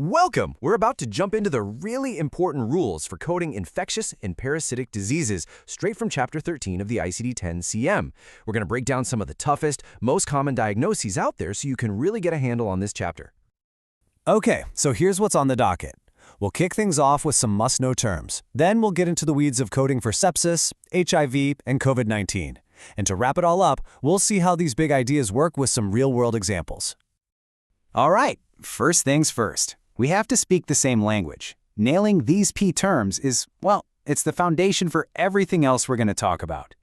Welcome! We're about to jump into the really important rules for coding infectious and parasitic diseases straight from Chapter 13 of the ICD-10-CM. We're going to break down some of the toughest, most common diagnoses out there so you can really get a handle on this chapter. Okay, so here's what's on the docket. We'll kick things off with some must-know terms. Then we'll get into the weeds of coding for sepsis, HIV, and COVID-19. And to wrap it all up, we'll see how these big ideas work with some real-world examples. All right, first things first. We have to speak the same language. Nailing these P terms is, well, it's the foundation for everything else we're going to talk about.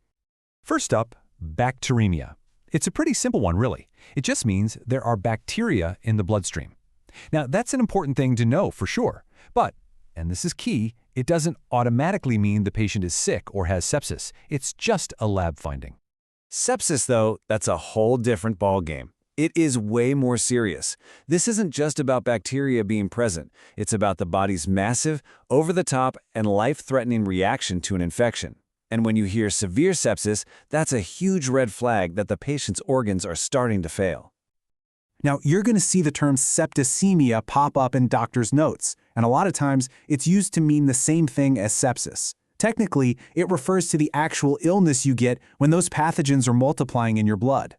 First up, bacteremia. It's a pretty simple one, really. It just means there are bacteria in the bloodstream. Now, that's an important thing to know for sure. But, and this is key, it doesn't automatically mean the patient is sick or has sepsis. It's just a lab finding. Sepsis, though, that's a whole different ballgame. It is way more serious. This isn't just about bacteria being present. It's about the body's massive, over-the-top, and life-threatening reaction to an infection. And when you hear severe sepsis, that's a huge red flag that the patient's organs are starting to fail. Now, you're going to see the term septicemia pop up in doctors' notes, and a lot of times it's used to mean the same thing as sepsis. Technically, it refers to the actual illness you get when those pathogens are multiplying in your blood.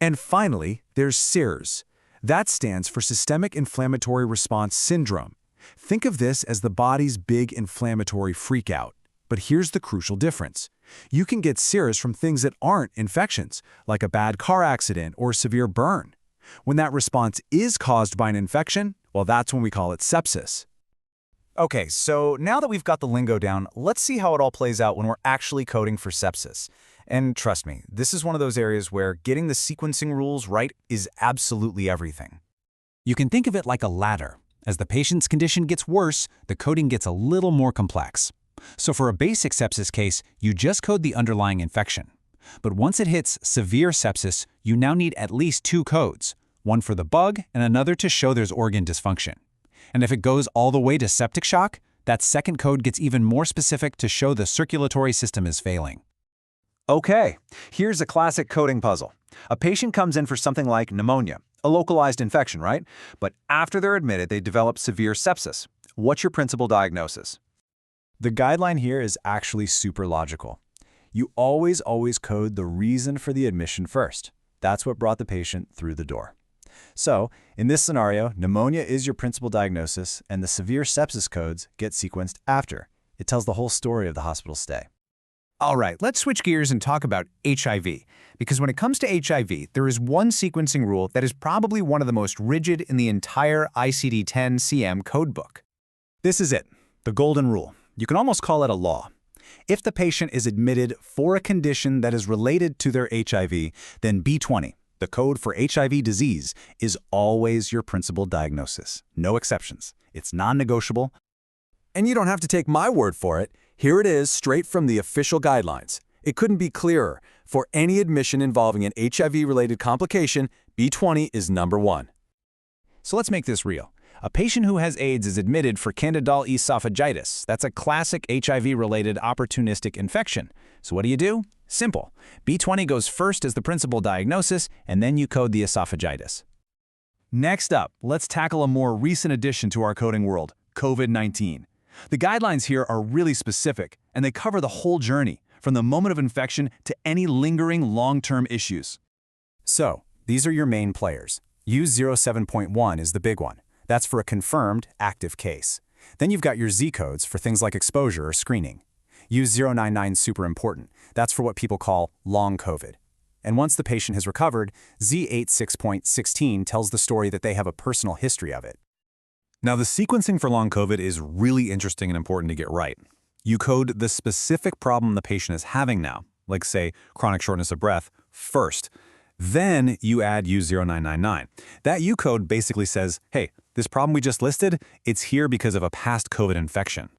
And finally, there's SIRS. That stands for Systemic Inflammatory Response Syndrome. Think of this as the body's big inflammatory freakout. But here's the crucial difference. You can get SIRS from things that aren't infections, like a bad car accident or severe burn. When that response is caused by an infection, well, that's when we call it sepsis. Okay, so now that we've got the lingo down, let's see how it all plays out when we're actually coding for sepsis. And trust me, this is one of those areas where getting the sequencing rules right is absolutely everything. You can think of it like a ladder. As the patient's condition gets worse, the coding gets a little more complex. So for a basic sepsis case, you just code the underlying infection. But once it hits severe sepsis, you now need at least two codes, one for the bug and another to show there's organ dysfunction. And if it goes all the way to septic shock, that second code gets even more specific to show the circulatory system is failing. Okay, here's a classic coding puzzle. A patient comes in for something like pneumonia, a localized infection, right? But after they're admitted, they develop severe sepsis. What's your principal diagnosis? The guideline here is actually super logical. You always code the reason for the admission first. That's what brought the patient through the door. So, in this scenario, pneumonia is your principal diagnosis, and the severe sepsis codes get sequenced after. It tells the whole story of the hospital stay. All right, let's switch gears and talk about HIV. Because when it comes to HIV, there is one sequencing rule that is probably one of the most rigid in the entire ICD-10-CM codebook. This is it, the golden rule. You can almost call it a law. If the patient is admitted for a condition that is related to their HIV, then B20, the code for HIV disease, is always your principal diagnosis. No exceptions. It's non-negotiable. And you don't have to take my word for it. Here it is, straight from the official guidelines. It couldn't be clearer. For any admission involving an HIV-related complication, B20 is number one. So let's make this real. A patient who has AIDS is admitted for candidal esophagitis. That's a classic HIV-related opportunistic infection. So what do? Simple. B20 goes first as the principal diagnosis, and then you code the esophagitis. Next up, let's tackle a more recent addition to our coding world, COVID-19. The guidelines here are really specific, and they cover the whole journey, from the moment of infection to any lingering long-term issues. So, these are your main players. U07.1 is the big one. That's for a confirmed, active case. Then you've got your Z codes for things like exposure or screening. U099 is super important. That's for what people call long COVID. And once the patient has recovered, Z86.16 tells the story that they have a personal history of it. Now, the sequencing for long COVID is really interesting and important to get right. You code the specific problem the patient is having now, like, say, chronic shortness of breath, first. Then you add U0999. That U code basically says, hey, this problem we just listed, it's here because of a past COVID infection.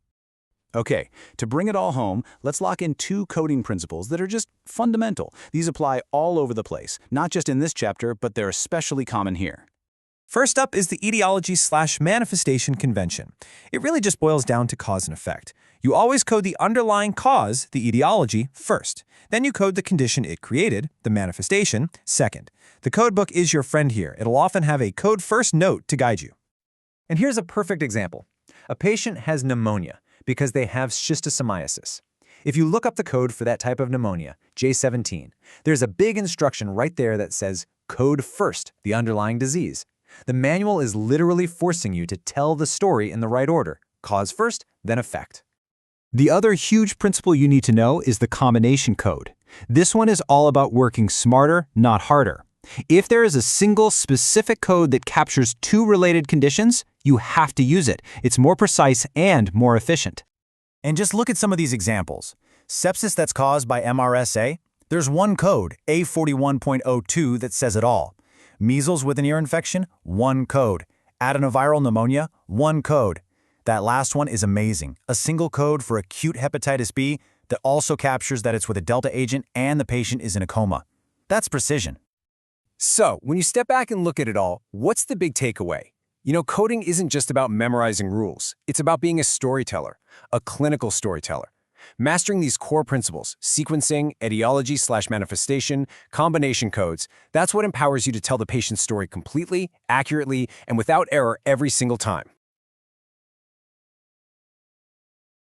Okay, to bring it all home, let's lock in two coding principles that are just fundamental. These apply all over the place, not just in this chapter, but they're especially common here. First up is the etiology/manifestation convention. It really just boils down to cause and effect. You always code the underlying cause, the etiology, first. Then you code the condition it created, the manifestation, second. The codebook is your friend here. It'll often have a code first note to guide you. And here's a perfect example. A patient has pneumonia because they have schistosomiasis. If you look up the code for that type of pneumonia, J17, there's a big instruction right there that says, code first the underlying disease. The manual is literally forcing you to tell the story in the right order, cause first, then effect. The other huge principle you need to know is the combination code. This one is all about working smarter, not harder. If there is a single specific code that captures two related conditions, you have to use it. It's more precise and more efficient. And just look at some of these examples. Sepsis that's caused by MRSA, there's one code, A41.02, that says it all. Measles with an ear infection, one code. Adenoviral pneumonia, one code. That last one is amazing. A single code for acute hepatitis B that also captures that it's with a Delta agent and the patient is in a coma. That's precision. So, when you step back and look at it all, what's the big takeaway? You know, coding isn't just about memorizing rules. It's about being a storyteller, a clinical storyteller. Mastering these core principles, sequencing, etiology/manifestation, combination codes, that's what empowers you to tell the patient's story completely, accurately, and without error every single time.